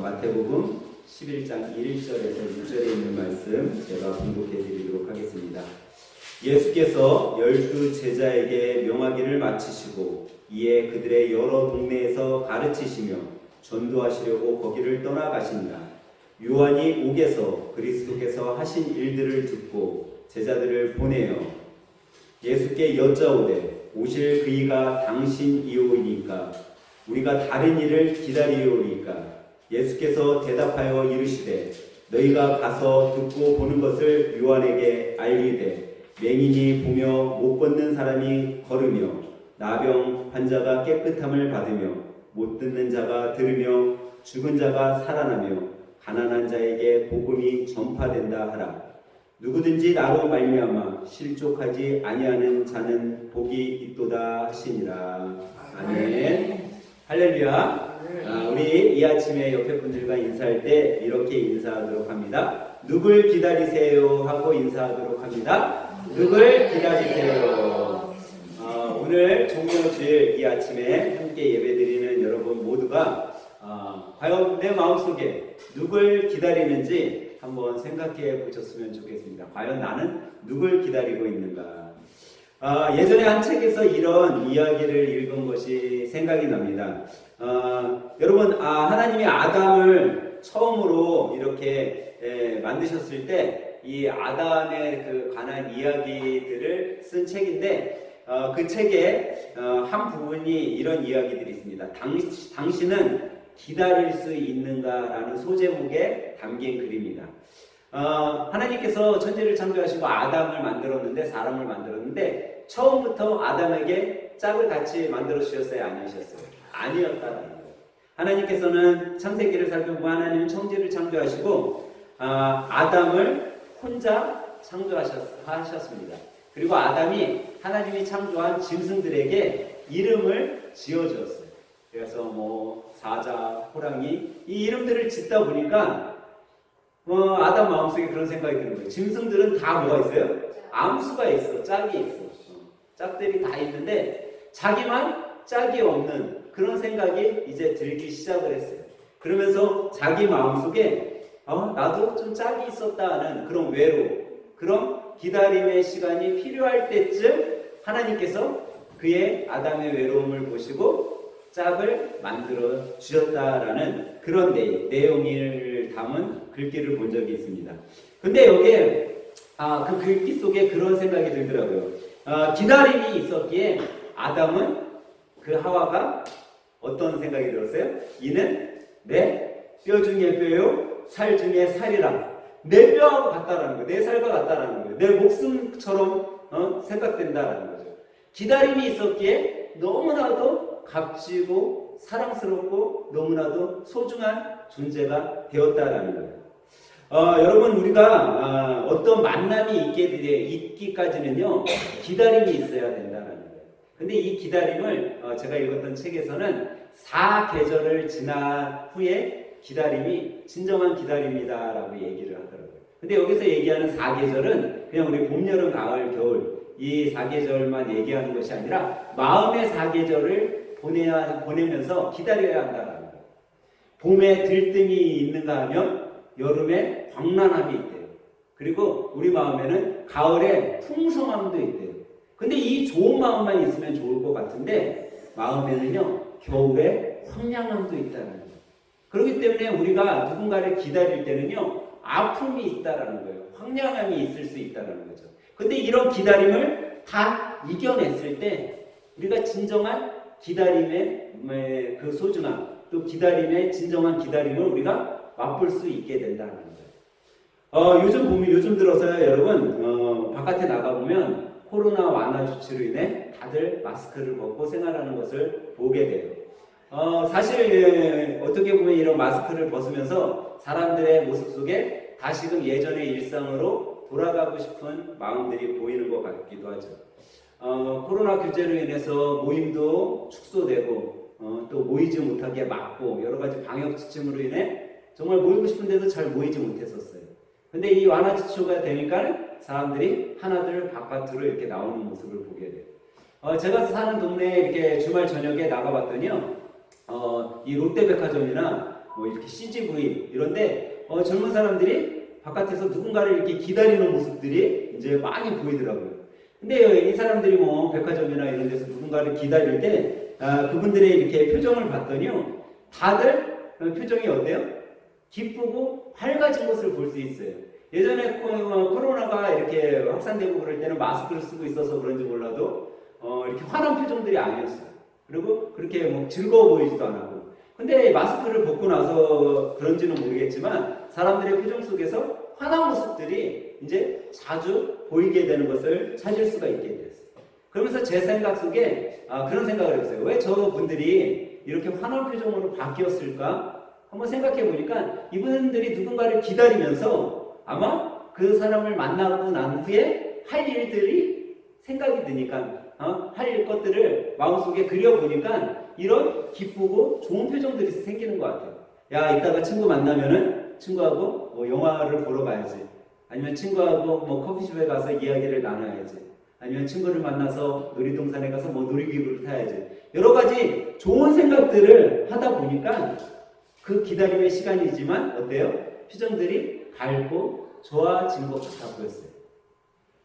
마태복음 11장 1절에서 6절에 있는 말씀 제가 공독해 드리도록 하겠습니다. 예수께서 12 제자에게 명하기를 마치시고 이에 그들의 여러 동네에서 가르치시며 전도하시려고 거기를 떠나가시니라. 요한이 옥에서 그리스도께서 하신 일들을 듣고 제자들을 보내어 예수께 여짜오되 오실 그이가 당신이오이니까 우리가 다른 일을 기다리오리까. 예수께서 대답하여 이르시되 너희가 가서 듣고 보는 것을 요한에게 알리되 맹인이 보며 못 걷는 사람이 걸으며 나병 환자가 깨끗함을 받으며 못 듣는 자가 들으며 죽은 자가 살아나며 가난한 자에게 복음이 전파된다 하라. 누구든지 나로 말미암아 실족하지 아니하는 자는 복이 있도다 하시니라. 아멘. 할렐루야. 우리 이 아침에 옆에 분들과 인사할 때 이렇게 인사하도록 합니다. 누굴 기다리세요 하고 인사하도록 합니다. 누굴 기다리세요. 오늘 종료주일 이 아침에 함께 예배드리는 여러분 모두가 과연 내 마음속에 누굴 기다리는지 한번 생각해 보셨으면 좋겠습니다. 과연 나는 누굴 기다리고 있는가? 예전에 한 책에서 이런 이야기를 읽은 것이 생각이 납니다. 여러분, 하나님이 아담을 처음으로 이렇게 만드셨을 때 이 아담의 그 관한 이야기들을 쓴 책인데 그 책에 한 부분이 이런 이야기들이 있습니다. 당신은 기다릴 수 있는가라는 소제목에 담긴 글입니다. 하나님께서 천지를 창조하시고 아담을 만들었는데 사람을 만들었는데 처음부터 아담에게 짝을 같이 만들어 주셨어요? 아니셨어요? 아니었다는 거예요. 하나님께서는 창세기를 살펴보고 하나님은 천지를 창조하시고 아담을 혼자 창조하셨습니다. 그리고 아담이 하나님이 창조한 짐승들에게 이름을 지어주었어요. 그래서 뭐 사자, 호랑이 이 이름들을 짓다 보니까 아담 마음속에 그런 생각이 드는 거예요. 짐승들은 다 뭐가 있어요? 암수가 있어, 짝이 있어. 짝들이 다 있는데 자기만 짝이 없는 그런 생각이 이제 들기 시작을 했어요. 그러면서 자기 마음속에 나도 좀 짝이 있었다는 그런 외로움, 그런 기다림의 시간이 필요할 때쯤 하나님께서 그의 아담의 외로움을 보시고 짝을 만들어 주셨다라는 그런 내용을 담은 글귀를 본 적이 있습니다. 근데 여기에 그 글귀 속에 그런 생각이 들더라고요. 기다림이 있었기에 아담은 그 하와가 어떤 생각이 들었어요? 이는 내 뼈 중에 뼈요 살 중에 살이라. 내 뼈하고 같다라는 거예요. 내 살과 같다라는 거예요. 내 목숨처럼 생각된다라는 거죠. 기다림이 있었기에 너무나도 값지고 사랑스럽고 너무나도 소중한 존재가 되었다라는 거예요. 여러분, 우리가 어떤 만남이 있기까지는요 기다림이 있어야 된다는 거예요. 근데 이 기다림을 제가 읽었던 책에서는 4계절을 지난 후에 기다림이 진정한 기다림이다라고 얘기를 하더라고요. 근데 여기서 얘기하는 4계절은 그냥 우리 봄, 여름, 가을, 겨울 이 4계절만 얘기하는 것이 아니라 마음의 4계절을 보내면서 기다려야 한다는 거예요. 봄에 들뜸이 있는가 하면 여름에 광란함이 있대요. 그리고 우리 마음에는 가을에 풍성함도 있대요. 근데 이 좋은 마음만 있으면 좋을 것 같은데 마음에는요 겨울에 황량함도 있다는 거예요. 그렇기 때문에 우리가 누군가를 기다릴 때는요 아픔이 있다라는 거예요. 황량함이 있을 수 있다는 거죠. 근데 이런 기다림을 다 이겨냈을 때 우리가 진정한 기다림의 그 소중함, 또 기다림의 진정한 기다림을 우리가 맛볼 수 있게 된다는 거예요. 요즘 들어서요 여러분 바깥에 나가보면 코로나 완화 조치로 인해 다들 마스크를 벗고 생활하는 것을 보게 돼요. 사실 어떻게 보면 이런 마스크를 벗으면서 사람들의 모습 속에 다시금 예전의 일상으로 돌아가고 싶은 마음들이 보이는 것 같기도 하죠. 코로나 규제로 인해서 모임도 축소되고 또 모이지 못하게 막고 여러 가지 방역 지침으로 인해 정말 모이고 싶은데도 잘 모이지 못했었어요. 근데 이 완화 지초가 되니까 사람들이 하나둘 바깥으로 이렇게 나오는 모습을 보게 돼요. 제가 사는 동네에 이렇게 주말 저녁에 나가봤더니요, 이 롯데백화점이나 뭐 이렇게 CGV 이런데 젊은 사람들이 바깥에서 누군가를 이렇게 기다리는 모습들이 이제 많이 보이더라고요. 근데 이 사람들이 뭐 백화점이나 이런 데서 누군가를 기다릴 때 그분들의 이렇게 표정을 봤더니요, 다들 표정이 어때요? 기쁘고 밝아진 것을 볼 수 있어요. 예전에 코로나가 이렇게 확산되고 그럴 때는 마스크를 쓰고 있어서 그런지 몰라도 이렇게 환한 표정들이 아니었어요. 그리고 그렇게 뭐 즐거워 보이지도 않았고. 근데 마스크를 벗고 나서 그런지는 모르겠지만 사람들의 표정 속에서 환한 모습들이 이제 자주 보이게 되는 것을 찾을 수가 있게 되었어요. 그러면서 제 생각 속에 그런 생각을 했어요. 왜 저분들이 이렇게 환한 표정으로 바뀌었을까? 한번 생각해 보니까 이분들이 누군가를 기다리면서 아마 그 사람을 만나고 난 후에 할 일들이 생각이 드니까 할 것들을 마음속에 그려보니까 이런 기쁘고 좋은 표정들이 생기는 것 같아요. 야, 이따가 친구 만나면은 친구하고 뭐 영화를 보러 가야지. 아니면 친구하고 뭐 커피숍에 가서 이야기를 나눠야지. 아니면 친구를 만나서 놀이동산에 가서 뭐 놀이기구를 타야지. 여러 가지 좋은 생각들을 하다 보니까 그 기다림의 시간이지만 어때요? 표정들이 밝고 좋아진 것 같아 보였어요.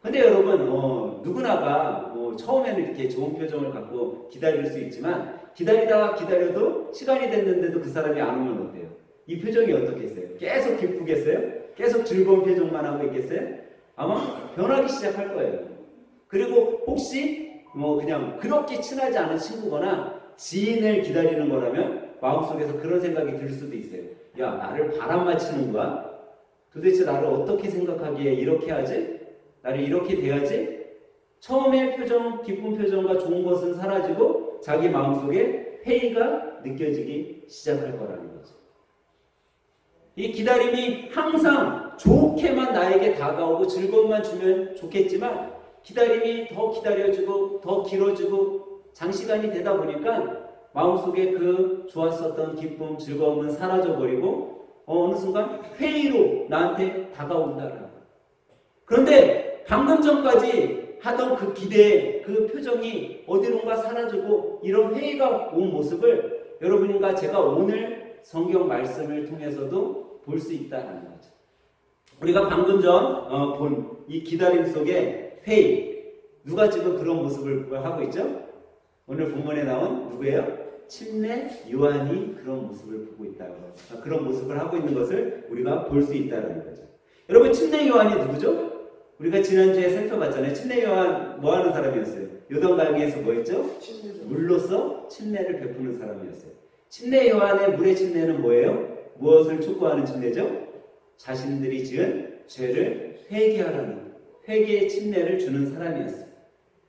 근데 여러분, 누구나가 뭐 처음에는 이렇게 좋은 표정을 갖고 기다릴 수 있지만 기다리다가 기다려도 시간이 됐는데도 그 사람이 안 오면 어때요? 이 표정이 어떻겠어요? 계속 기쁘겠어요? 계속 즐거운 표정만 하고 있겠어요? 아마 변하기 시작할 거예요. 그리고 혹시 뭐 그냥 그렇게 친하지 않은 친구거나 지인을 기다리는 거라면 마음속에서 그런 생각이 들 수도 있어요. 야, 나를 바람 맞히는 거야? 도대체 나를 어떻게 생각하기에 이렇게 하지? 나를 이렇게 대하지? 처음에 표정, 기쁜 표정과 좋은 것은 사라지고 자기 마음속에 회의가 느껴지기 시작할 거라는 거죠. 이 기다림이 항상 좋게만 나에게 다가오고 즐거움만 주면 좋겠지만 기다림이 더 기다려지고 더 길어지고 장시간이 되다 보니까 마음속에 그 좋았었던 기쁨, 즐거움은 사라져버리고 어느 순간 회의로 나한테 다가온다는 거예요. 그런데 방금 전까지 하던 그 기대, 그 표정이 어디론가 사라지고 이런 회의가 온 모습을 여러분과 제가 오늘 성경 말씀을 통해서도 볼 수 있다는 거죠. 우리가 방금 전 본 이 기다림 속에 회의, 누가 지금 그런 모습을 하고 있죠? 오늘 본문에 나온 누구예요? 침례 요한이 그런 모습을 보고 있다고, 그런 모습을 하고 있는 것을 우리가 볼 수 있다는 거죠. 여러분, 침례 요한이 누구죠? 우리가 지난주에 살펴봤잖아요. 침례 요한 뭐 하는 사람이었어요? 요단강에서 뭐 했죠? 물로써 침례를 베푸는 사람이었어요. 침례 요한의 물의 침례는 뭐예요? 무엇을 촉구하는 침례죠? 자신들이 지은 죄를 회개하라는, 회개의 침례를 주는 사람이었어요.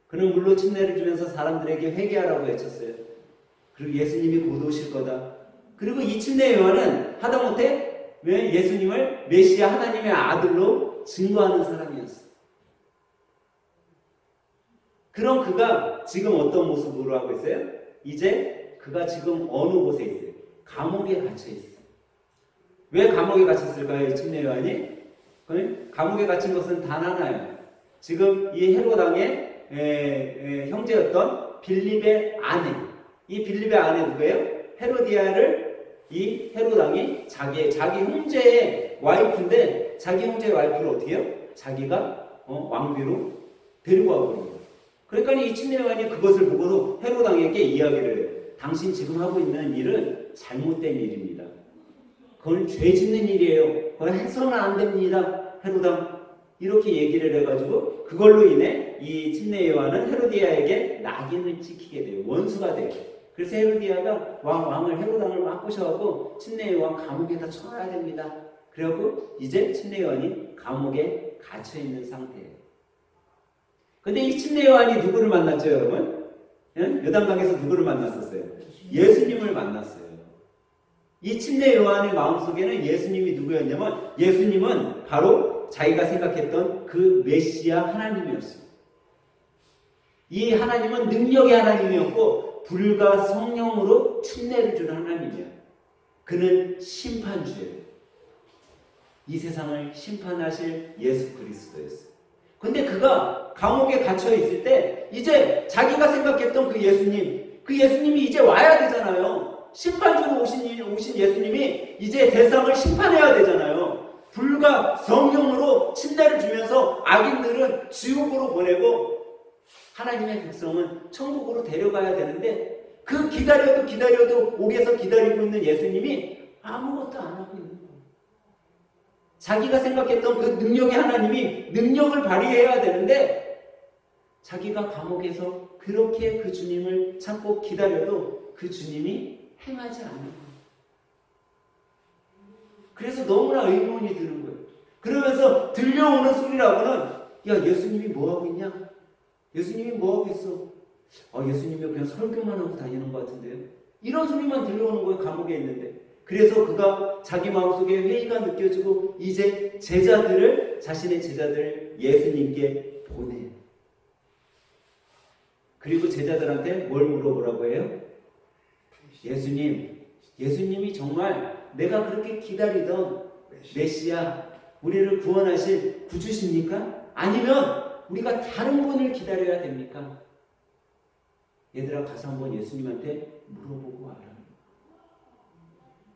그는 물로 침례를 주면서 사람들에게 회개하라고 외쳤어요. 그리고 예수님이 곧 오실 거다. 그리고 이 침례 요한은 하다못해 예수님을 메시아 하나님의 아들로 증거하는 사람이었어요. 그럼 그가 지금 어떤 모습으로 하고 있어요? 이제 그가 지금 어느 곳에 있어요? 감옥에 갇혀 있어요. 왜 감옥에 갇혔을까요? 이 침례 요한이? 감옥에 갇힌 것은 단 하나예요. 지금 이 헤롯 왕의 형제였던 빌립의 아내, 이 빌립의 아내 누구예요? 헤로디아를 이 헤롯 왕이 자기 형제의 와이프인데 자기 형제의 와이프를 어떻게 해요? 자기가 왕비로 데리고 와버린 거예요. 그러니까 이 침례 요한이 그것을 보고도 헤롯 왕에게 이야기를 해요. 당신 지금 하고 있는 일은 잘못된 일입니다. 그건 죄 짓는 일이에요. 그건 해서는 안 됩니다. 헤롯 왕. 이렇게 얘기를 해가지고 그걸로 인해 이 침례 요한은 헤로디아에게 낙인을 찍히게 돼요. 원수가 돼요. 그래서 헤로디아가 왕을 헤롯 왕을 막 꼬셔가지고 침례 요한 감옥에다 쳐놔야 됩니다. 그리고 이제 침례 요한이 감옥에 갇혀 있는 상태예요. 근데 이 침례 요한이 누구를 만났죠, 여러분? 요단강에서 누구를 만났었어요? 예수님을 만났어요. 이 침례 요한의 마음속에는 예수님이 누구였냐면 예수님은 바로 자기가 생각했던 그 메시아 하나님이었어요. 이 하나님은 능력의 하나님이었고 불과 성령으로 침례를 주는 하나님이에요. 그는 심판주예요. 이 세상을 심판하실 예수 그리스도였어요. 근데 그가 감옥에 갇혀 있을 때 이제 자기가 생각했던 그 예수님이 이제 와야 되잖아요. 심판주로 오신 예수님이 이제 세상을 심판해야 되잖아요. 불과 성령으로 침례를 주면서 악인들은 지옥으로 보내고 하나님의 백성은 천국으로 데려가야 되는데 그 기다려도 옥에서 기다리고 있는 예수님이 아무것도 안 하고 있는 거예요. 자기가 생각했던 그 능력의 하나님이 능력을 발휘해야 되는데 자기가 감옥에서 그렇게 그 주님을 참고 기다려도 그 주님이 행하지 않는 거예요. 그래서 너무나 의문이 드는 거예요. 그러면서 들려오는 소리라고는 야, 예수님이 뭐하고 있냐? 예수님이 뭐하고 있어? 예수님이 그냥 설교만 하고 다니는 것 같은데요? 이런 소리만 들려오는 거예요. 감옥에 있는데. 그래서 그가 자기 마음속에 회의가 느껴지고 이제 자신의 제자들을 예수님께 보내요. 그리고 제자들한테 뭘 물어보라고 해요? 예수님이 정말 내가 그렇게 기다리던 메시아, 우리를 구원하실 구주십니까? 아니면 우리가 다른 분을 기다려야 됩니까? 얘들아, 가서 한번 예수님한테 물어보고 와라.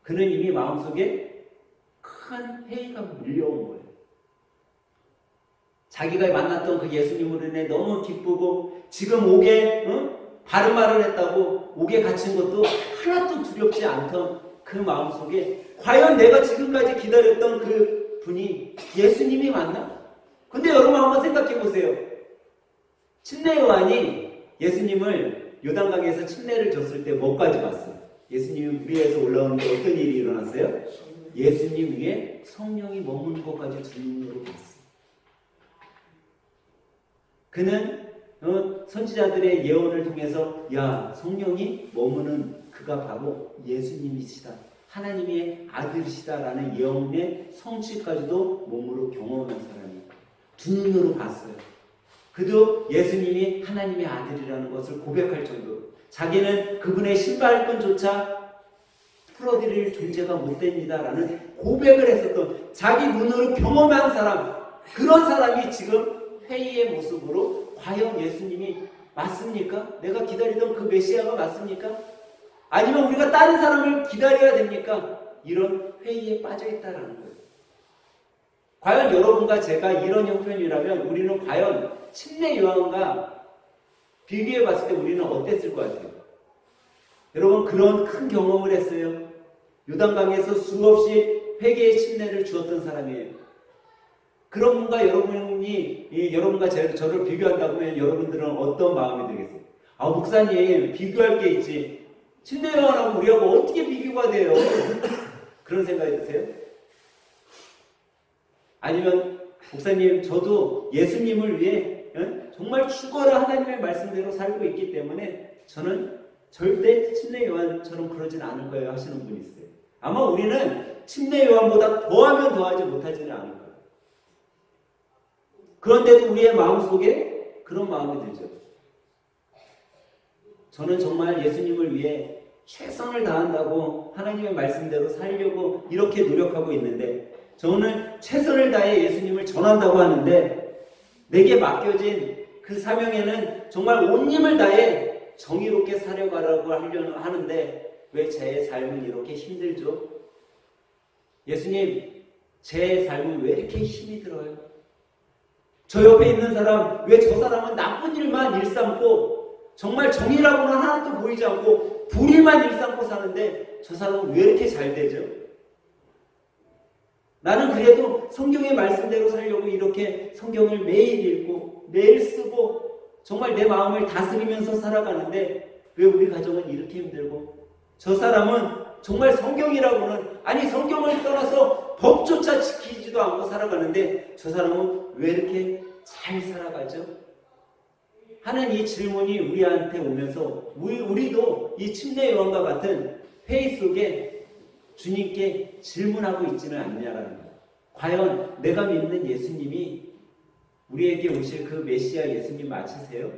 그는 이미 마음속에 큰 회의가 밀려온 거예요. 자기가 만났던 그 예수님으로 인해 너무 기쁘고 지금 옥에 바른 말을 했다고 옥에 갇힌 것도 하나도 두렵지 않던 그 마음속에 과연 내가 지금까지 기다렸던 그 분이 예수님이 맞나? 근데 여러분 한번 생각해 보세요. 침례 요한이 예수님을 요단강에서 침례를 줬을 때 뭐까지 봤어요? 예수님이 물 위에서 올라오는데 어떤 일이 일어났어요? 예수님 위에 성령이 머무는 것까지 두 눈으로 봤어요. 그는 선지자들의 예언을 통해서 야, 성령이 머무는 그가 바로 예수님이시다, 하나님의 아들이시다라는 예언의 성취까지도 몸으로 경험한 사람이 두 눈으로 봤어요. 그도 예수님이 하나님의 아들이라는 것을 고백할 정도로 자기는 그분의 신발끈조차 풀어드릴 존재가 못됩니다라는 고백을 했었던 자기 눈으로 경험한 사람, 그런 사람이 지금 회의의 모습으로 과연 예수님이 맞습니까? 내가 기다리던 그 메시아가 맞습니까? 아니면 우리가 다른 사람을 기다려야 됩니까? 이런 회의에 빠져 있다라는 거예요. 과연 여러분과 제가 이런 형편이라면 우리는 과연 침례 요한과 비교해 봤을 때 우리는 어땠을 것 같아요? 여러분, 그런 큰 경험을 했어요. 요단강에서 수없이 회개의 침례를 주었던 사람이에요. 그런 분과 여러분과 저를 비교한다고 하면 여러분들은 어떤 마음이 들겠어요? 목사님, 비교할 게 있지. 침례 요한하고 우리하고 어떻게 비교가 돼요? 그런 생각이 드세요? 아니면 목사님, 저도 예수님을 위해 정말 죽어라 하나님의 말씀대로 살고 있기 때문에 저는 절대 침례 요한처럼 그러진 않을 거예요 하시는 분이 있어요. 아마 우리는 침례 요한보다 더하면 더하지 못하지는 않을 거예요. 그런데도 우리의 마음속에 그런 마음이 들죠. 저는 정말 예수님을 위해 최선을 다한다고 하나님의 말씀대로 살려고 이렇게 노력하고 있는데, 저는 최선을 다해 예수님을 전한다고 하는데 내게 맡겨진 그 사명에는 정말 온 힘을 다해 정의롭게 살아가려고 하는데 왜 제 삶은 이렇게 힘들죠? 예수님, 제 삶은 왜 이렇게 힘이 들어요? 저 옆에 있는 사람, 왜 저 사람은 나쁜 일만 일삼고 정말 정의라고는 하나도 보이지 않고 불의만 일삼고 사는데 저 사람은 왜 이렇게 잘 되죠? 나는 그래도 성경의 말씀대로 살려고 이렇게 성경을 매일 읽고 매일 쓰고 정말 내 마음을 다스리면서 살아가는데 왜 우리 가정은 이렇게 힘들고, 저 사람은 정말 성경이라고는, 아니 성경을 떠나서 법조차 지키지도 않고 살아가는데 저 사람은 왜 이렇게 잘 살아가죠? 하는 이 질문이 우리한테 오면서 우리도 이 침례 요한과 같은 회의 속에 주님께 질문하고 있지는 않냐라는 거예요. 과연 내가 믿는 예수님이 우리에게 오실 그 메시아 예수님 맞으세요?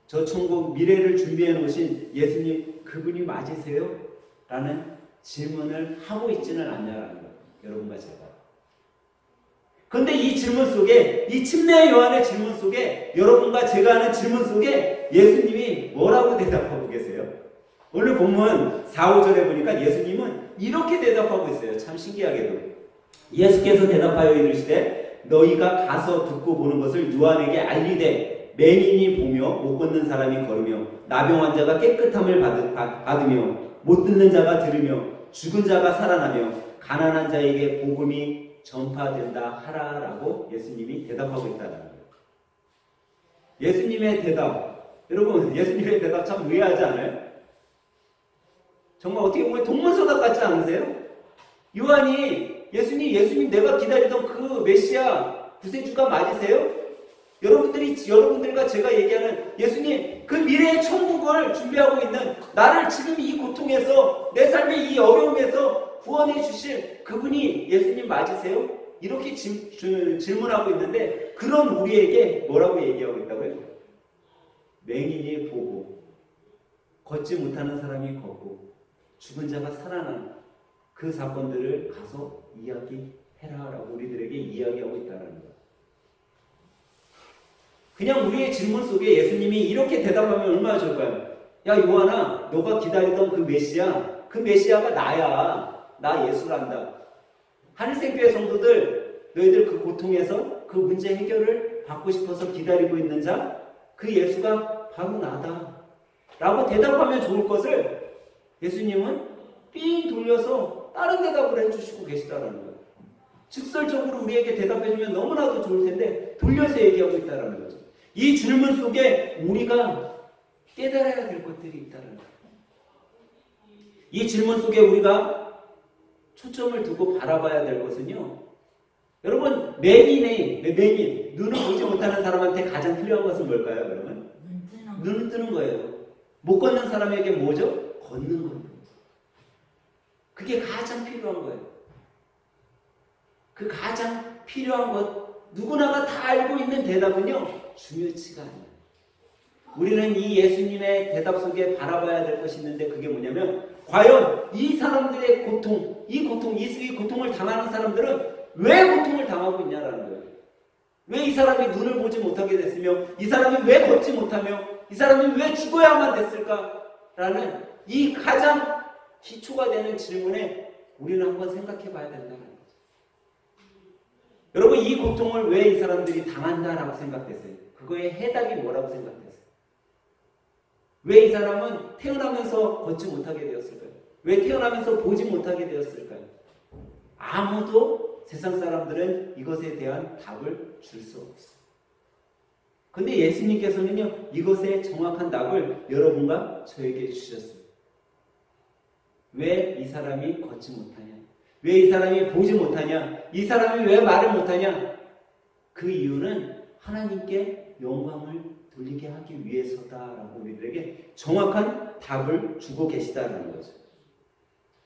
저 천국 미래를 준비해 놓으신 예수님 그분이 맞으세요? 라는 질문을 하고 있지는 않냐라는 거예요. 여러분과 제가. 그런데 이 질문 속에, 이 침례 요한의 질문 속에, 여러분과 제가 하는 질문 속에 예수님이 뭐라고 대답하고 계세요? 오늘 본문 4, 5절에 보니까 예수님은 이렇게 대답하고 있어요. 참 신기하게도. 예수께서 대답하여 이르시되 너희가 가서 듣고 보는 것을 요한에게 알리되 맹인이 보며 못 걷는 사람이 걸으며 나병 환자가 깨끗함을 받으며 못 듣는 자가 들으며 죽은 자가 살아나며 가난한 자에게 복음이 전파된다 하라라고 예수님이 대답하고 있다는 거예요. 예수님의 대답, 여러분 예수님의 대답 참 의아하지 않아요? 정말 어떻게 보면 동문서답 같지 않으세요? 요한이 예수님 내가 기다리던 그 메시아 구세주가 맞으세요? 여러분들과 제가 얘기하는 예수님 그 미래의 천국을 준비하고 있는 나를 지금 이 고통에서 내 삶의 이 어려움에서 구원해 주실 그분이 예수님 맞으세요? 이렇게 질문하고 있는데 그런 우리에게 뭐라고 얘기하고 있다고요? 맹인이 보고 걷지 못하는 사람이 걷고 죽은 자가 살아난 그 사건들을 가서 이야기해라라고 우리들에게 이야기하고 있다는 거예요. 그냥 우리의 질문 속에 예수님이 이렇게 대답하면 얼마나 좋을까요? 야 요한아 너가 기다리던 그 메시아가 나야. 나 예수란다. 하늘생교회 성도들 너희들 그 고통에서 그 문제 해결을 받고 싶어서 기다리고 있는 자 그 예수가 바로 나다 라고 대답하면 좋을 것을 예수님은 삥 돌려서 다른 대답을 해주시고 계시다라는 거예요. 직설적으로 우리에게 대답해주면 너무나도 좋을 텐데 돌려서 얘기하고 있다는 거죠. 이 질문 속에 우리가 깨달아야 될 것들이 있다는 거예요. 이 질문 속에 우리가 초점을 두고 바라봐야 될 것은요. 여러분 맹인 눈을 보지 못하는 사람한테 가장 필요한 것은 뭘까요? 여러분? 눈을 뜨는 거예요. 못 걷는 사람에게 뭐죠? 걷는 거예요. 그게 가장 필요한 거예요. 그 가장 필요한 것 누구나가 다 알고 있는 대답은요. 중요치가 않아요. 우리는 이 예수님의 대답 속에 바라봐야 될 것이 있는데 그게 뭐냐면 과연 이 사람들의 고통, 이 고통을 당하는 사람들은 왜 고통을 당하고 있냐라는 거예요. 왜 이 사람이 눈을 보지 못하게 됐으며 이 사람이 왜 걷지 못하며 이 사람이 왜 죽어야만 됐을까라는 이 가장 기초가 되는 질문에 우리는 한번 생각해 봐야 된다는 거죠. 여러분 이 고통을 왜 이 사람들이 당한다라고 생각했어요? 그거의 해답이 뭐라고 생각했어요? 왜 이 사람은 태어나면서 걷지 못하게 되었을까요? 왜 태어나면서 보지 못하게 되었을까요? 아무도 세상 사람들은 이것에 대한 답을 줄 수 없어요. 근데 예수님께서는요 이것에 정확한 답을 여러분과 저에게 주셨어요. 왜 이 사람이 걷지 못하냐? 왜 이 사람이 보지 못하냐? 이 사람이 왜 말을 못하냐? 그 이유는 하나님께 영광을 돌리게 하기 위해서다라고 우리들에게 정확한 답을 주고 계시다는 거죠.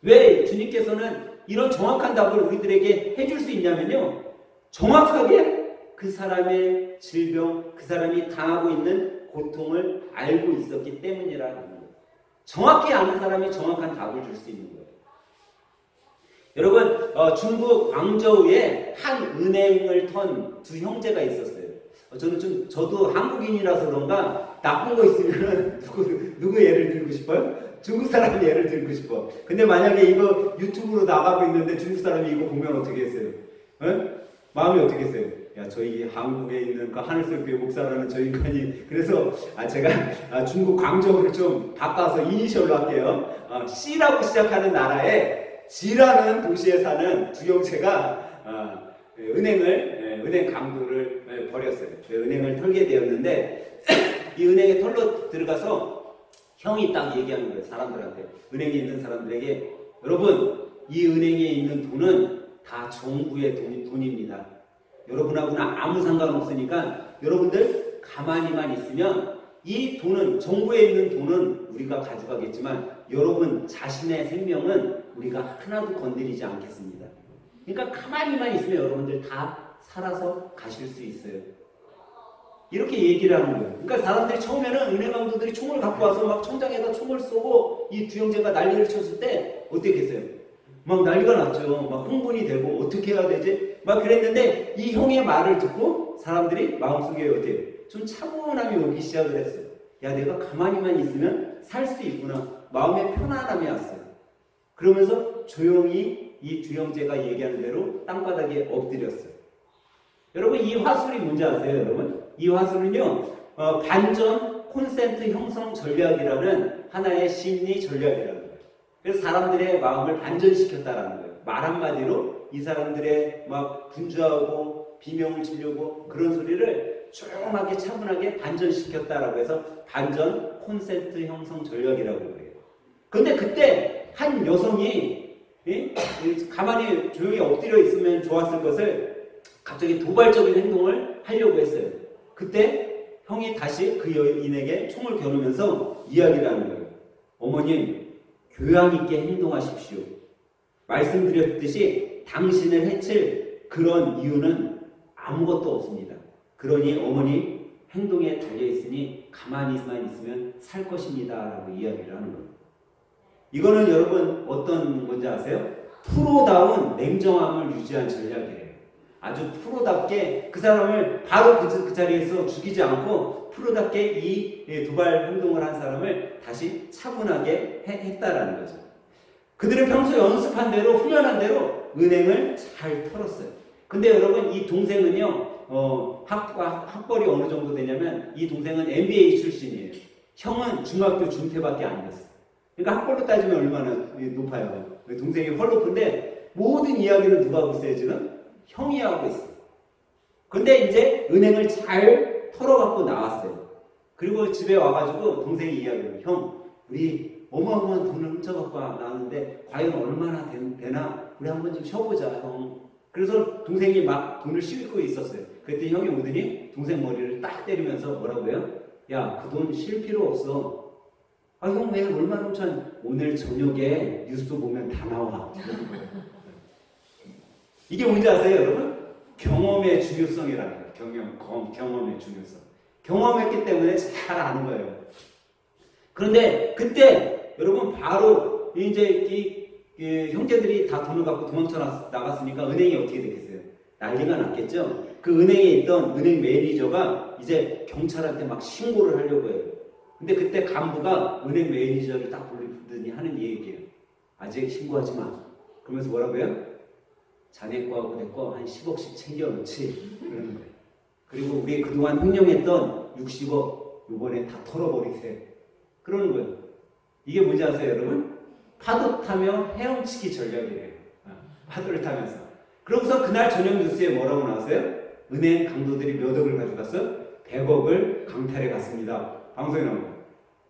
왜 주님께서는 이런 정확한 답을 우리들에게 해줄 수 있냐면요. 정확하게 그 사람의 질병, 그 사람이 당하고 있는 고통을 알고 있었기 때문이라는 거예요. 정확히 아는 사람이 정확한 답을 줄 수 있는 거예요. 여러분 중국 광저우에 한 은행을 턴 두 형제가 있었어요. 저도 한국인이라서 그런가 나쁜 거 있으면 누구 예를 들고 싶어요? 중국 사람 예를 들고 싶어. 근데 만약에 이거 유튜브로 나가고 있는데 중국 사람이 이거 보면 어떻게 했어요? 마음이 어떻게 했어요? 야, 저희 한국에 있는 그 하늘색교회 목사라는 저 인간이 그래서 제가 중국 광저우를 좀 바꿔서 이니셜로 할게요. C라고 시작하는 나라에 G라는 도시에 사는 두 형제가 은행 강도를 벌였어요. 은행을 털게 되었는데 이 은행에 털러 들어가서 형이 딱 얘기하는 거예요. 사람들한테 은행에 있는 사람들에게 여러분 이 은행에 있는 돈은 다 정부의 돈입니다. 여러분하고는 아무 상관없으니까 여러분들 가만히만 있으면 이 돈은 정부에 있는 돈은 우리가 가져가겠지만 여러분 자신의 생명은 우리가 하나도 건드리지 않겠습니다. 그러니까 가만히만 있으면 여러분들 다 살아서 가실 수 있어요. 이렇게 얘기를 하는 거예요. 그러니까 사람들이 처음에는 은행 강도들이 총을 갖고 와서 막 천장에다 총을 쏘고 이 두 형제가 난리를 쳤을 때 어떻게 했어요? 막 난리가 났죠. 막 흥분이 되고 어떻게 해야 되지? 막 그랬는데 이 형의 말을 듣고 사람들이 마음속에 어때요? 좀 차분함이 오기 시작을 했어요. 야 내가 가만히만 있으면 살 수 있구나. 마음의 편안함이 왔어요. 그러면서 조용히 이 두 형제가 얘기하는 대로 땅바닥에 엎드렸어요. 여러분, 이 화술이 뭔지 아세요, 여러분? 이 화술은요, 반전 콘센트 형성 전략이라는 하나의 심리 전략이라는 거예요. 그래서 사람들의 마음을 반전시켰다라는 거예요. 말 한마디로 이 사람들의 막 분주하고 비명을 지르고 그런 소리를 조용하게 차분하게 반전시켰다라고 해서 반전 콘센트 형성 전략이라고 해요. 그런데 그때 한 여성이 가만히 조용히 엎드려 있으면 좋았을 것을 갑자기 도발적인 행동을 하려고 했어요. 그때 형이 다시 그 여인에게 총을 겨누면서 이야기를 하는 거예요. 어머님, 교양 있게 행동하십시오. 말씀드렸듯이 당신을 해칠 그런 이유는 아무것도 없습니다. 그러니 어머니, 행동에 달려있으니 가만히만 있으면 살 것입니다. 라고 이야기를 하는 거예요. 이거는 여러분 어떤 건지 아세요? 프로다운 냉정함을 유지한 전략이에요. 아주 프로답게 그 사람을 바로 그 자리에서 죽이지 않고 프로답게 이 도발 행동을 한 사람을 다시 차분하게 했다라는 거죠. 그들은 평소 연습한 대로 훈련한 대로 은행을 잘 털었어요. 근데 여러분, 이 동생은요, 학벌이 어느 정도 되냐면 이 동생은 MBA 출신이에요. 형은 중학교 중퇴밖에 안 됐어요. 그러니까 학벌로 따지면 얼마나 높아요. 동생이 훨 높은데 모든 이야기를 누가 하고 있어요, 지금? 형이 하고 있어요. 근데 이제 은행을 잘 털어갖고 나왔어요. 그리고 집에 와가지고 동생이 이야기해요. 형, 우리 어마어마한 돈을 훔쳐갖고 나왔는데 과연 얼마나 되나? 우리 한번 좀 쉬어보자, 형. 그래서 동생이 막 돈을 싣고 있었어요. 그랬더니 형이 오더니 동생 머리를 딱 때리면서 뭐라고 해요? 야, 그 돈 쉴 필요 없어. 아, 형 왜 얼마나 훔쳐? 오늘 저녁에 뉴스 보면 다 나와. 이게 뭔지 아세요, 여러분? 경험의 중요성이라는 거예요. 경험의 중요성. 경험했기 때문에 잘 아는 거예요. 그런데 그때 여러분 바로 이제 이 형제들이 다 돈을 갖고 도망쳐 나갔으니까 은행이 어떻게 됐겠어요? 난리가 났겠죠? 그 은행에 있던 은행 매니저가 이제 경찰한테 막 신고를 하려고 해요. 근데 그때 간부가 은행 매니저를 딱 부르더니 하는 얘기예요. 아직 신고하지 마. 그러면서 뭐라고 해요? 자네 거하고 내 거 한 10억씩 챙겨놓지. 그러는 거예요. 그리고 우리 그동안 횡령했던 60억 요번에 다 털어버리세요. 그러는 거예요. 이게 뭔지 아세요, 여러분? 파도 타며 헤엄치기 전략이래요. 파도를 타면서. 그러고서 그날 저녁 뉴스에 뭐라고 나왔어요? 은행 강도들이 몇 억을 가져갔어? 100억을 강탈해 갔습니다. 방송에 나온 거예요.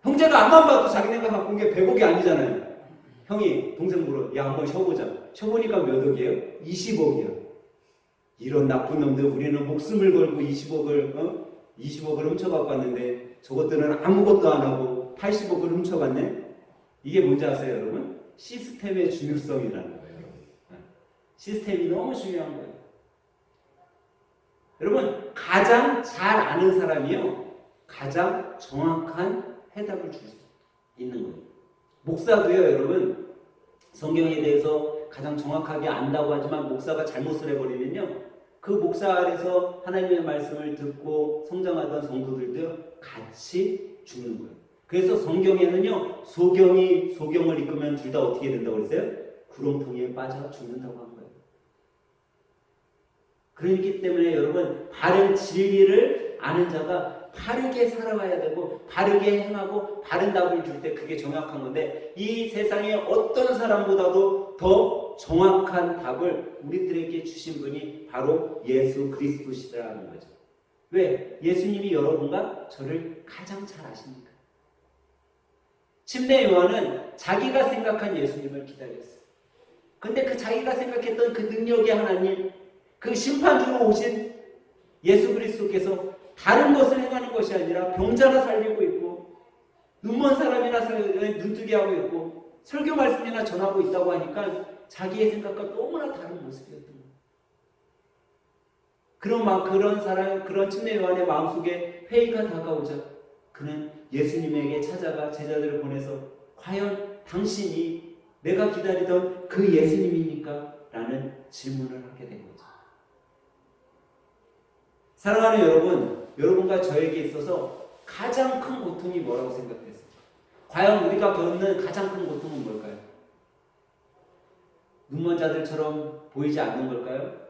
형제가 앞만 봐도 자기네가 갖고 온 게 100억이 아니잖아요. 형이 동생 물어, 야, 한번 쉬어보자. 쉬어보니까 몇 억이에요? 20억이요. 이런 나쁜 놈들, 우리는 목숨을 걸고 20억을 훔쳐갖고 왔는데 저것들은 아무것도 안 하고 80억을 훔쳐갔네? 이게 뭔지 아세요, 여러분? 시스템의 중요성이라는 거예요, 여러분. 시스템이 너무 중요한 거예요. 여러분, 가장 잘 아는 사람이요, 가장 정확한 해답을 줄 수 있는 거예요. 목사도요, 여러분, 성경에 대해서 가장 정확하게 안다고 하지만 목사가 잘못을 해버리면요, 그 목사 아래서 하나님의 말씀을 듣고 성장하던 성도들도 같이 죽는 거예요. 그래서 성경에는요, 소경을 읽으면 둘 다 어떻게 된다고 그랬어요? 구렁텅이에 빠져 죽는다고 한 거예요. 그렇기 때문에 여러분, 바른 진리를 아는 자가 바르게 살아가야 되고 바르게 행하고 바른 답을 줄 때 그게 정확한 건데, 이 세상에 어떤 사람보다도 더 정확한 답을 우리들에게 주신 분이 바로 예수 그리스도시라는 거죠. 왜? 예수님이 여러분과 저를 가장 잘 아시니까. 침례 요한은 자기가 생각한 예수님을 기다렸어요. 근데 그 자기가 생각했던 그 능력의 하나님, 그 심판주로 오신 예수 그리스도께서 다른 것을 행하는 것이 아니라 병자나 살리고 있고 눈먼 사람이나 눈뜨게 하고 있고 설교 말씀이나 전하고 있다고 하니까 자기의 생각과 너무나 다른 모습이었던 거예요. 그런 침례 요한의 마음속에 회의가 다가오자 그는 예수님에게 찾아가 제자들을 보내서 과연 당신이 내가 기다리던 그 예수님입니까? 라는 질문을 하게 된 거죠. 사랑하는 여러분, 여러분과 저에게 있어서 가장 큰 고통이 뭐라고 생각했어요? 과연 우리가 겪는 가장 큰 고통은 뭘까요? 눈먼 자들처럼 보이지 않는 걸까요?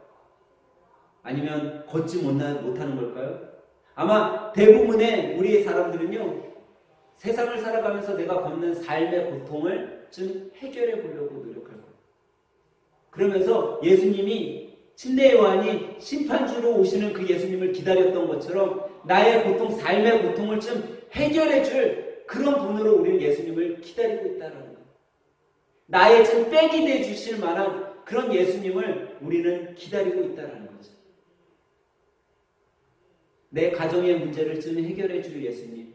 아니면 걷지 못하는 걸까요? 아마 대부분의 우리 사람들은요, 세상을 살아가면서 내가 겪는 삶의 고통을 좀 해결해 보려고 노력할 거예요. 그러면서 예수님이 침례 요한이 심판주로 오시는 그 예수님을 기다렸던 것처럼 나의 고통, 삶의 고통을 좀 해결해 줄 그런 분으로 우리는 예수님을 기다리고 있다는 거예요. 나의 좀 백이 돼 주실 만한 그런 예수님을 우리는 기다리고 있다는 거죠. 내 가정의 문제를 좀 해결해 줄 예수님,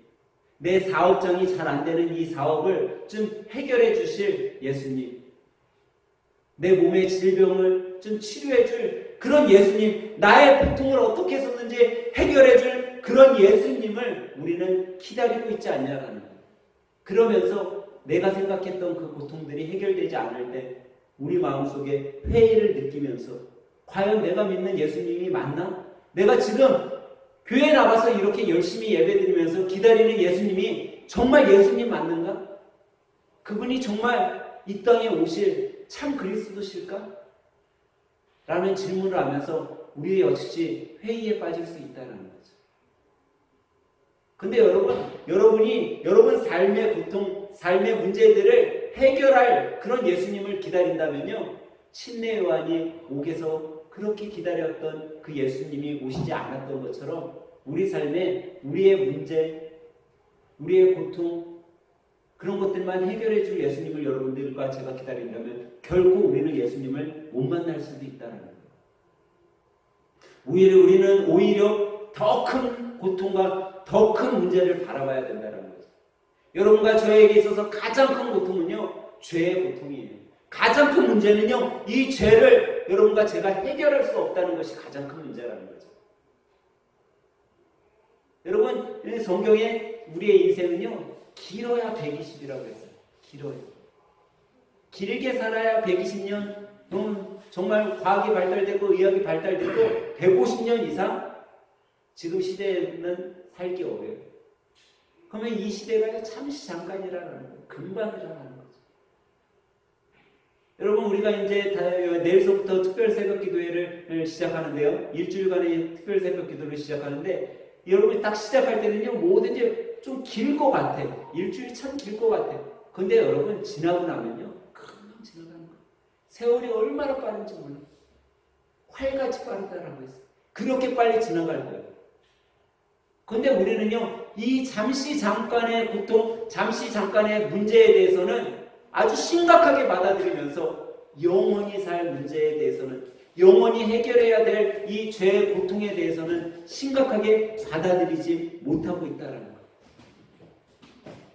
내 사업장이 잘 안 되는 이 사업을 좀 해결해 주실 예수님, 내 몸의 질병을 좀 치료해 줄 그런 예수님, 나의 고통을 어떻게 썼는지 해결해 줄 그런 예수님을 우리는 기다리고 있지 않냐라는 거예요. 그러면서 내가 생각했던 그 고통들이 해결되지 않을 때 우리 마음속에 회의를 느끼면서 과연 내가 믿는 예수님이 맞나? 내가 지금 교회 나가서 이렇게 열심히 예배드리면서 기다리는 예수님이 정말 예수님 맞는가? 그분이 정말 이 땅에 오실 참 그리스도실까? 라는 질문을 하면서 우리 역시 회의에 빠질 수 있다는 거죠. 근데 여러분이 여러분 삶의 고통, 삶의 문제들을 해결할 그런 예수님을 기다린다면요, 침례 요한이 옥에서 그렇게 기다렸던 그 예수님이 오시지 않았던 것처럼 우리 삶에 우리의 문제, 우리의 고통, 그런 것들만 해결해 줄 예수님을 여러분들과 제가 기다린다면 결코 우리는 예수님을 못 만날 수도 있다는 거예요. 우리는 오히려 더 큰 고통과 더 큰 문제를 바라봐야 된다는 거죠. 여러분과 저에게 있어서 가장 큰 고통은요, 죄의 고통이에요. 가장 큰 문제는요, 이 죄를 여러분과 제가 해결할 수 없다는 것이 가장 큰 문제라는 거죠. 여러분, 성경에 우리의 인생은요, 길어야 120이라고 했어요. 길어요. 길게 살아야 120년, 정말 과학이 발달되고 의학이 발달되고 150년 이상 지금 시대에는 살기 어려워요. 그러면 이 시대가 잠시 잠깐이라는 거예요. 금방이라는 거죠. 여러분, 우리가 이제 내일서부터 특별 새벽 기도회를 시작하는데요. 일주일간의 특별 새벽 기도를 시작하는데 여러분이 딱 시작할 때는요, 뭐든지 좀 길 것 같아. 일주일이 참 길 것 같아. 근데 여러분, 지나고 나면요, 금방 지나가는 거예요. 세월이 얼마나 빠른지 몰라. 활같이 빠르다라고 했어요. 그렇게 빨리 지나갈 거예요. 근데 우리는요, 이 잠시 잠깐의 고통, 잠시 잠깐의 문제에 대해서는 아주 심각하게 받아들이면서 영원히 살 문제에 대해서는, 영원히 해결해야 될 이 죄의 고통에 대해서는 심각하게 받아들이지 못하고 있다는 거예요.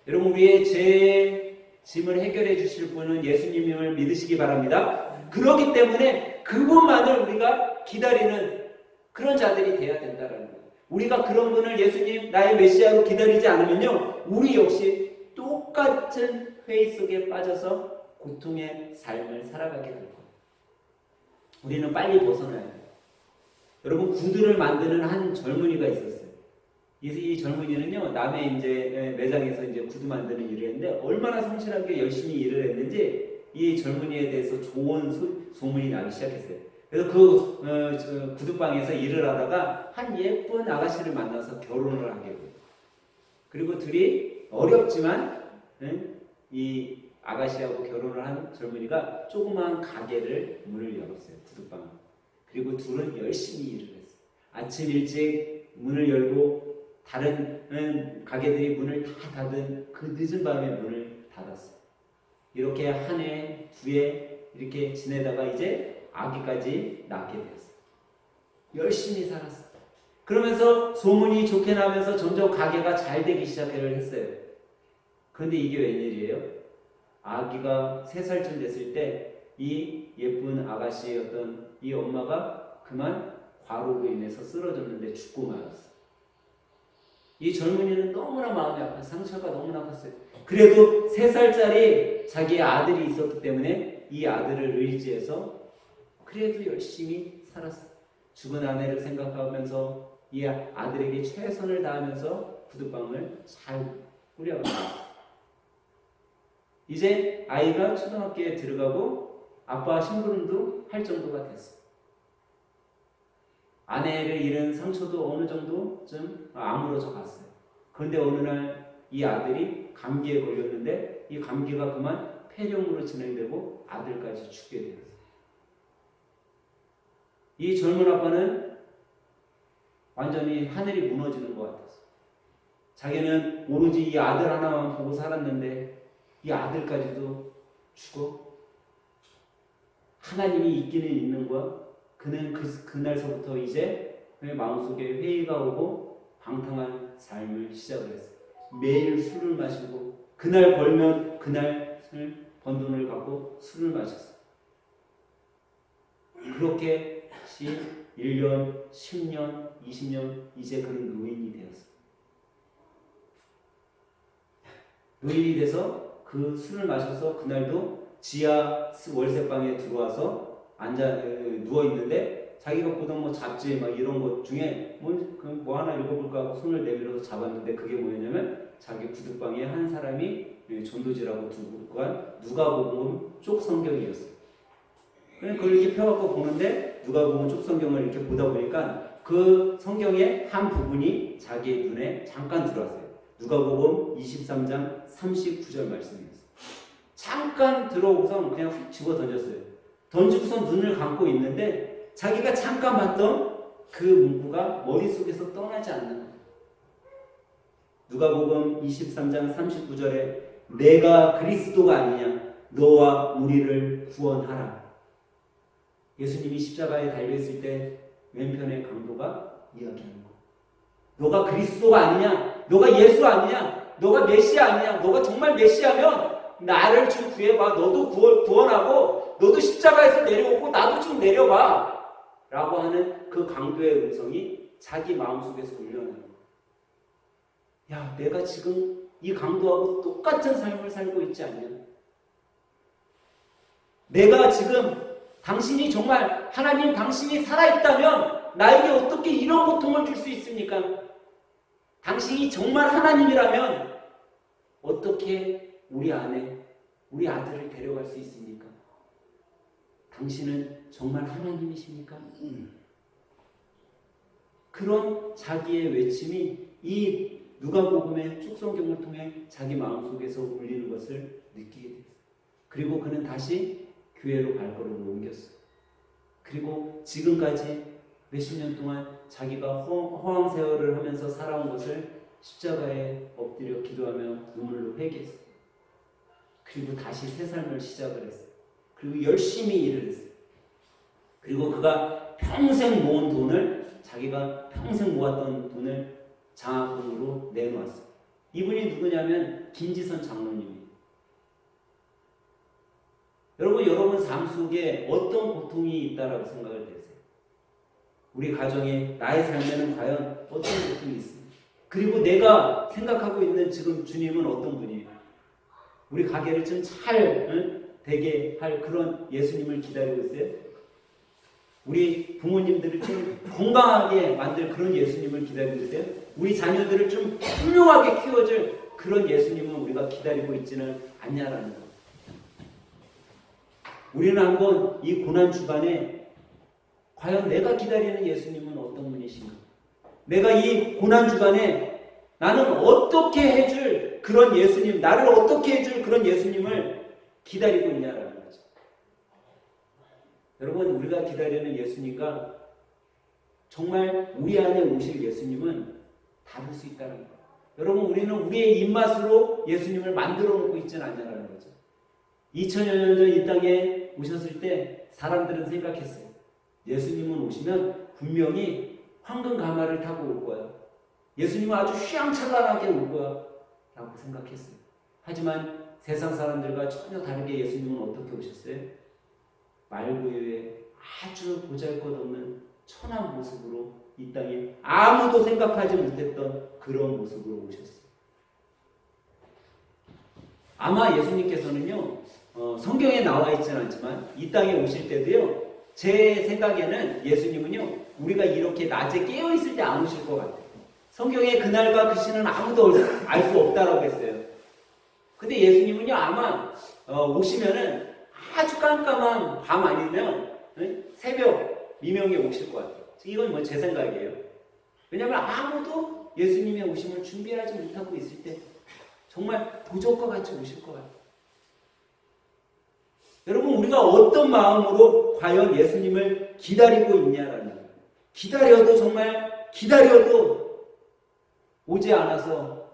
여러분, 우리의 죄의 짐을 해결해 주실 분은 예수님을 믿으시기 바랍니다. 그렇기 때문에 그분만을 우리가 기다리는 그런 자들이 돼야 된다는 거예요. 우리가 그런 분을 예수님, 나의 메시아로 기다리지 않으면요, 우리 역시 똑같은 회의 속에 빠져서 고통의 삶을 살아가게 될 거예요. 우리는 빨리 벗어나야 돼요. 여러분, 구두를 만드는 한 젊은이가 있었어요. 이 젊은이는요, 남의 이제 매장에서 이제 구두 만드는 일을 했는데 얼마나 성실하게 열심히 일을 했는지 이 젊은이에 대해서 좋은 소문이 나기 시작했어요. 그래서 그 구두방에서 일을 하다가 한 예쁜 아가씨를 만나서 결혼을 하게 돼요. 그리고 둘이 어렵지만 이 아가씨하고 결혼을 한 젊은이가 조그마한 가게를 문을 열었어요. 구두방. 그리고 둘은 열심히 일을 했어요. 아침 일찍 문을 열고 다른 가게들이 문을 다 닫은 그 늦은 밤에 문을 닫았어요. 이렇게 한 해, 두 해 이렇게 지내다가 이제 아기까지 낳게 되었어요. 열심히 살았어요. 그러면서 소문이 좋게 나면서 점점 가게가 잘 되기 시작을 했어요. 그런데 이게 웬일이에요? 아기가 3살쯤 됐을 때 이 예쁜 아가씨였던 이 엄마가 그만 과로로 인해서 쓰러졌는데 죽고 말았어요. 이 젊은이는 너무나 마음이 아팠어요. 상처가 너무나 컸어요. 그래도 3살짜리 자기의 아들이 있었기 때문에 이 아들을 의지해서 그래도 열심히 살았어요. 죽은 아내를 생각하면서 이 아들에게 최선을 다하면서 구두방을 잘 꾸려갔어요. 이제 아이가 초등학교에 들어가고 아빠 심부름도 할 정도가 됐어. 아내를 잃은 상처도 어느 정도 좀 아물어져 갔어요. 그런데 어느 날 이 아들이 감기에 걸렸는데 이 감기가 그만 폐렴으로 진행되고 아들까지 죽게 되었어요. 이 젊은 아빠는 완전히 하늘이 무너지는 것 같았어요. 자기는 오로지 이 아들 하나만 보고 살았는데 이 아들까지도 죽어? 하나님이 있기는 있는 거야? 그는 그날서부터 이제 그의 마음속에 회의가 오고 방탕한 삶을 시작을 했어요. 매일 술을 마시고 그날 벌면 그날 번 돈을 갖고 술을 마셨어요. 그렇게 1년, 10년, 20년 이제 그는 노인이 되었어요. 노인이 돼서 그 술을 마셔서 그날도 지하 월세방에 들어와서 누워 있는데 자기가 보던 뭐 잡지 막 이런 것 중에 뭐 하나 읽어볼까 하고 손을 내밀어서 잡았는데 그게 뭐였냐면 자기 구두방에 한 사람이 전도지라고 두고 간 누가복음 쪽 성경이었어요. 그걸 이렇게 펴갖고 보는데 누가복음 쪽 성경을 이렇게 보다 보니까 그 성경의 한 부분이 자기의 눈에 잠깐 들어왔어요. 누가복음 23장 39절 말씀이었어요. 잠깐 들어오고서 그냥 훅 집어 던졌어요. 던지고서 눈을 감고 있는데 자기가 잠깐 봤던 그 문구가 머릿속에서 떠나지 않는 거예요. 누가복음 23장 39절에 내가 그리스도가 아니냐 너와 우리를 구원하라. 예수님이 십자가에 달려있을 때 왼편의 강도가 이야기하는 거예요. 너가 그리스도가 아니냐? 너가 예수 아니냐? 너가 메시아 아니냐? 너가 정말 메시아면 나를 좀 구해봐. 너도 구원하고 너도 십자가에서 내려오고 나도 좀 내려봐. 라고 하는 그 강도의 음성이 자기 마음속에서 울려나는 거예요. 야, 내가 지금 이 강도하고 똑같은 삶을 살고 있지 않냐? 내가 지금 당신이 정말 하나님 당신이 살아있다면 나에게 어떻게 이런 고통을 줄 수 있습니까? 당신이 정말 하나님이라면 어떻게 우리 아내, 우리 아들을 데려갈 수 있습니까? 당신은 정말 하나님이십니까? 그런 자기의 외침이 이 누가복음의 축성경을 통해 자기 마음속에서 울리는 것을 느끼게 됐어요. 그리고 그는 다시 교회로 발걸음을 옮겼어요. 그리고 지금까지 몇십 년 동안 자기가 허황세월을 하면서 살아온 것을 십자가에 엎드려 기도하며 눈물로 회개했어요. 그리고 다시 새 삶을 시작을 했어요. 그리고 열심히 일을 했어요. 그리고 그가 평생 모은 돈을 자기가 평생 모았던 돈을 장학금으로 내놓았어요. 이분이 누구냐면 김지선 장로님이에요. 여러분 삶 속에 어떤 고통이 있다라고 생각을 하세요? 우리 가정에 나의 삶에는 과연 어떤 고통이 있습니까? 그리고 내가 생각하고 있는 지금 주님은 어떤 분이에요? 우리 가게를 좀 잘 되게 할 그런 예수님을 기다리고 있어요? 우리 부모님들을 좀 건강하게 만들 그런 예수님을 기다리고 있어요? 우리 자녀들을 좀 훌륭하게 키워줄 그런 예수님은 우리가 기다리고 있지는 않냐라는 거예요. 우리는 한번 이 고난 주간에 과연 내가 기다리는 예수님은 어떤 분이신가? 내가 이 고난 주간에 나는 어떻게 해줄 그런 예수님, 나를 어떻게 해줄 그런 예수님을 기다리고 있냐라는 거죠. 여러분, 우리가 기다리는 예수님과 정말 우리 안에 오실 예수님은 다를 수 있다는 거예요. 여러분, 우리는 우리의 입맛으로 예수님을 만들어 놓고 있지는 않냐라는 거죠. 2000여 년 전 이 땅에 오셨을 때 사람들은 생각했어요. 예수님은 오시면 분명히 황금 가마를 타고 올 거야. 예수님은 아주 휘황찬란하게 올 거야 라고 생각했어요. 하지만 세상 사람들과 전혀 다르게 예수님은 어떻게 오셨어요? 말구유에 아주 보잘것없는 천한 모습으로 이 땅에 아무도 생각하지 못했던 그런 모습으로 오셨어요. 아마 예수님께서는요, 성경에 나와 있지는 않지만 이 땅에 오실 때도요, 제 생각에는 예수님은요, 우리가 이렇게 낮에 깨어있을 때 안 오실 것 같아요. 성경에 그날과 그 시는 아무도 알 수 없다라고 했어요. 근데 예수님은요, 아마 오시면은 아주 깜깜한 밤 아니면 새벽 미명에 오실 것 같아요. 이건 뭐 제 생각이에요. 왜냐하면 아무도 예수님의 오심을 준비하지 못하고 있을 때 정말 도적과 같이 오실 것 같아요. 여러분, 우리가 어떤 마음으로 과연 예수님을 기다리고 있냐라는 거예요. 기다려도 정말 기다려도 오지 않아서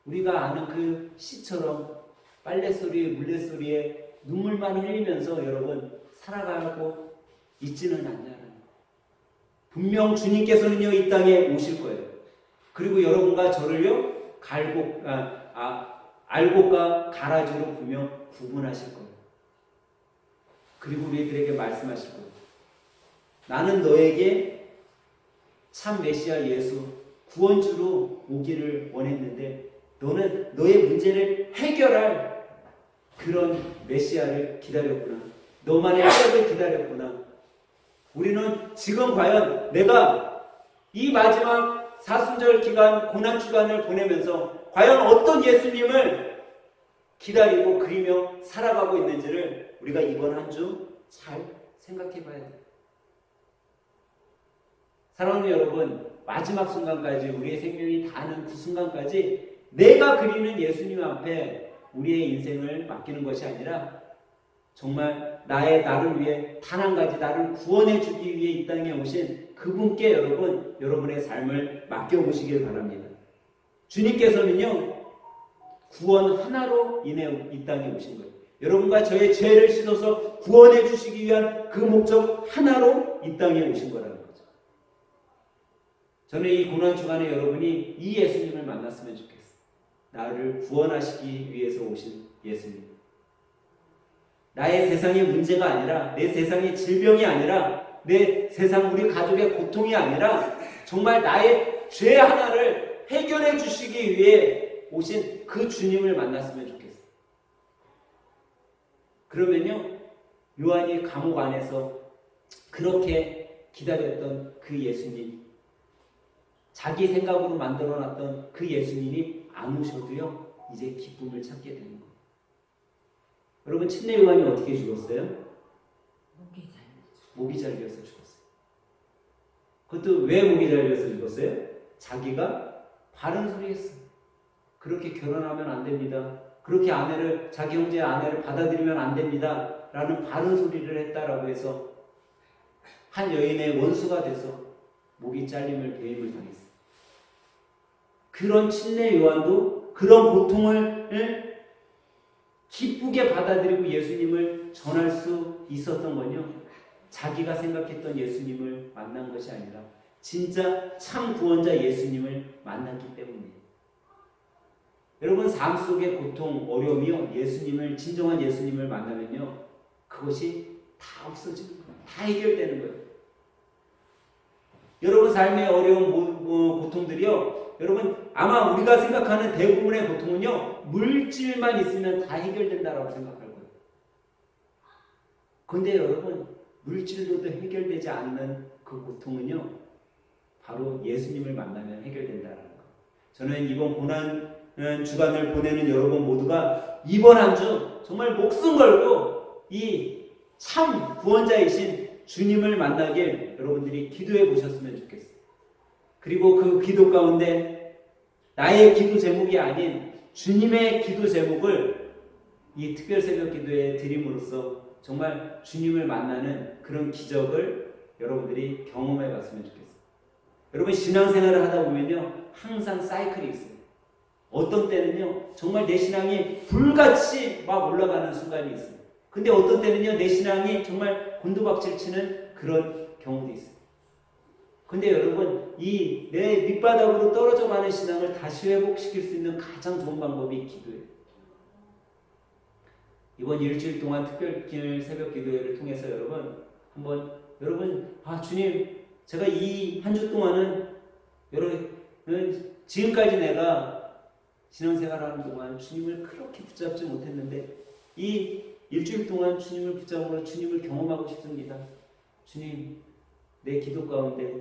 우리가 아는 그 시처럼 빨래소리, 물레소리에 눈물만 흘리면서 여러분 살아가고 있지는 않냐는 거예요. 분명 주님께서는요, 이 땅에 오실 거예요. 그리고 여러분과 저를요, 알곡과 가라지로 분명 구분하실 거예요. 그리고 우리들에게 말씀하실 거예요. 나는 너에게 참 메시아 예수 구원주로 오기를 원했는데 너는 너의 문제를 해결할 그런 메시아를 기다렸구나. 너만의 해답을 기다렸구나. 우리는 지금 과연 내가 이 마지막 사순절 기간, 고난 주간을 보내면서 과연 어떤 예수님을 기다리고 그리며 살아가고 있는지를 우리가 이번 한 주 잘 생각해 봐야 돼요. 사랑하는 여러분, 마지막 순간까지 우리의 생명이 닿는 그 순간까지 내가 그리는 예수님 앞에 우리의 인생을 맡기는 것이 아니라 정말 나를 위해 단 한 가지 나를 구원해 주기 위해 이 땅에 오신 그분께 여러분의 삶을 맡겨보시길 바랍니다. 주님께서는요, 구원 하나로 인해 이 땅에 오신 거예요. 여러분과 저의 죄를 씻어서 구원해 주시기 위한 그 목적 하나로 이 땅에 오신 거라는 거죠. 저는 이 고난 주간에 여러분이 이 예수님을 만났으면 좋겠어요. 나를 구원하시기 위해서 오신 예수님. 나의 세상의 문제가 아니라, 내 세상의 질병이 아니라, 내 세상 우리 가족의 고통이 아니라 정말 나의 죄 하나를 해결해 주시기 위해 오신 그 주님을 만났으면 좋겠어요. 그러면요, 요한이 감옥 안에서 그렇게 기다렸던 그 예수님, 자기 생각으로 만들어놨던 그 예수님이 안 오셔도요, 이제 기쁨을 찾게 되는 거예요. 여러분, 침례 요한이 어떻게 죽었어요? 목이 잘려서 죽었어요. 그것도 왜 목이 잘려서 죽었어요? 자기가 바른 소리 했어요. 그렇게 결혼하면 안 됩니다. 그렇게 자기 형제의 아내를 받아들이면 안 됩니다. 라는 바른 소리를 했다라고 해서 한 여인의 원수가 돼서 목이 잘림을 배임을 당했어요. 그런 침례 요한도 그런 고통을 기쁘게 받아들이고 예수님을 전할 수 있었던 건요, 자기가 생각했던 예수님을 만난 것이 아니라 진짜 참 구원자 예수님을 만났기 때문이에요. 여러분, 삶 속의 고통, 어려움이요, 진정한 예수님을 만나면요, 그것이 다 없어지는 거예요. 다 해결되는 거예요. 여러분 삶의 어려운 고통들이요, 여러분 아마 우리가 생각하는 대부분의 고통은요, 물질만 있으면 다 해결된다라고 생각할 거예요. 그런데 여러분, 물질로도 해결되지 않는 그 고통은요, 바로 예수님을 만나면 해결된다라는 거예요. 저는 이번 고난 주간을 보내는 여러분 모두가 이번 한 주 정말 목숨 걸고 이 참 구원자이신 주님을 만나길 여러분들이 기도해 보셨으면 좋겠어요. 그리고 그 기도 가운데 나의 기도 제목이 아닌 주님의 기도 제목을 이 특별 새벽 기도에 드림으로써 정말 주님을 만나는 그런 기적을 여러분들이 경험해 봤으면 좋겠어요. 여러분, 신앙생활을 하다 보면요, 항상 사이클이 있어요. 어떤 때는요, 정말 내 신앙이 불같이 막 올라가는 순간이 있어요. 근데 어떤 때는요, 내 신앙이 정말 곤두박질 치는 그런 경우도 있어요. 근데 여러분, 이 내 밑바닥으로 떨어져 가는 신앙을 다시 회복시킬 수 있는 가장 좋은 방법이 기도예요. 이번 일주일 동안 특별 새벽 기도회를 통해서 여러분, 주님, 제가 이 한 주 동안은 지금까지 내가 신앙생활하는 동안 주님을 그렇게 붙잡지 못했는데 이 일주일 동안 주님을 붙잡으러 주님을 경험하고 싶습니다. 주님, 내 기도 가운데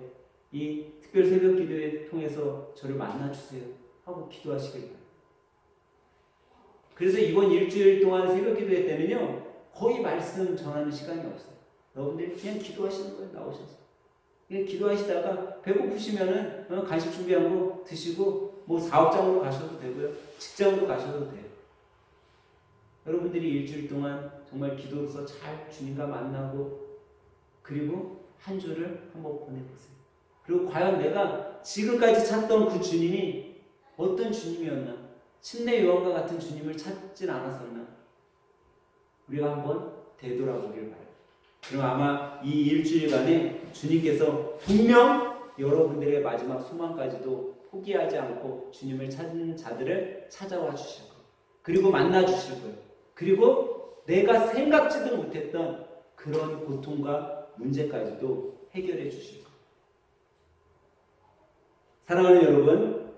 이 특별 새벽 기도회 통해서 저를 만나주세요 하고 기도하시길 바랍니다. 그래서 이번 일주일 동안 새벽 기도회 때는요, 거의 말씀 전하는 시간이 없어요. 여러분들이 그냥 기도하시는 거예요. 나오셔서 그냥 기도하시다가 배고프시면은 간식 준비한 거 드시고 뭐 사업장으로 가셔도 되고요, 직장으로 가셔도 돼요. 여러분들이 일주일 동안 정말 기도로서 잘 주님과 만나고 그리고 한 주를 한번 보내보세요. 그리고 과연 내가 지금까지 찾던 그 주님이 어떤 주님이었나? 침례 요한과 같은 주님을 찾진 않았었나? 우리가 한번 되돌아보길 바라요. 그럼 아마 이 일주일간에 주님께서 분명 여러분들의 마지막 소망까지도 포기하지 않고 주님을 찾는 자들을 찾아와 주실 거예요. 그리고 만나 주실 거예요. 그리고 내가 생각지도 못했던 그런 고통과 문제까지도 해결해 주실 거예요. 사랑하는 여러분,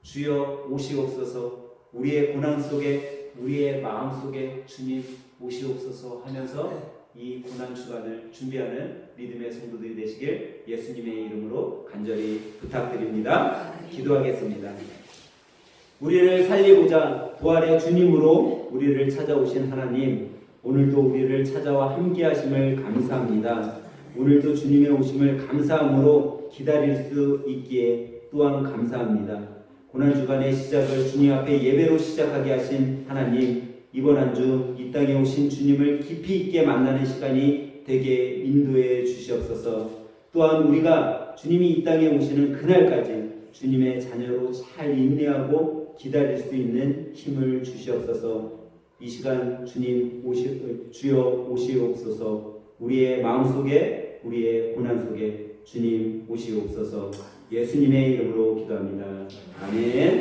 주여 오시옵소서. 우리의 고난 속에, 우리의 마음 속에 주님 오시옵소서 하면서 이 고난 주간을 준비하는 믿음의 성도들이 되시길 예수님의 이름으로 간절히 부탁드립니다. 기도하겠습니다. 우리를 살리고자 부활의 주님으로 우리를 찾아오신 하나님, 오늘도 우리를 찾아와 함께 하심을 감사합니다. 오늘도 주님의 오심을 감사함으로 기다릴 수 있기에 또한 감사합니다. 고난주간의 시작을 주님 앞에 예배로 시작하게 하신 하나님, 이번 한 주 이 땅에 오신 주님을 깊이 있게 만나는 시간이 되게 인도해 주시옵소서. 또한 우리가 주님이 이 땅에 오시는 그날까지 주님의 자녀로 잘 인내하고 기다릴 수 있는 힘을 주시옵소서. 이 시간 주님 주여 오시옵소서. 우리의 마음속에, 우리의 고난 속에 주님 오시옵소서. 예수님의 이름으로 기도합니다. 아멘.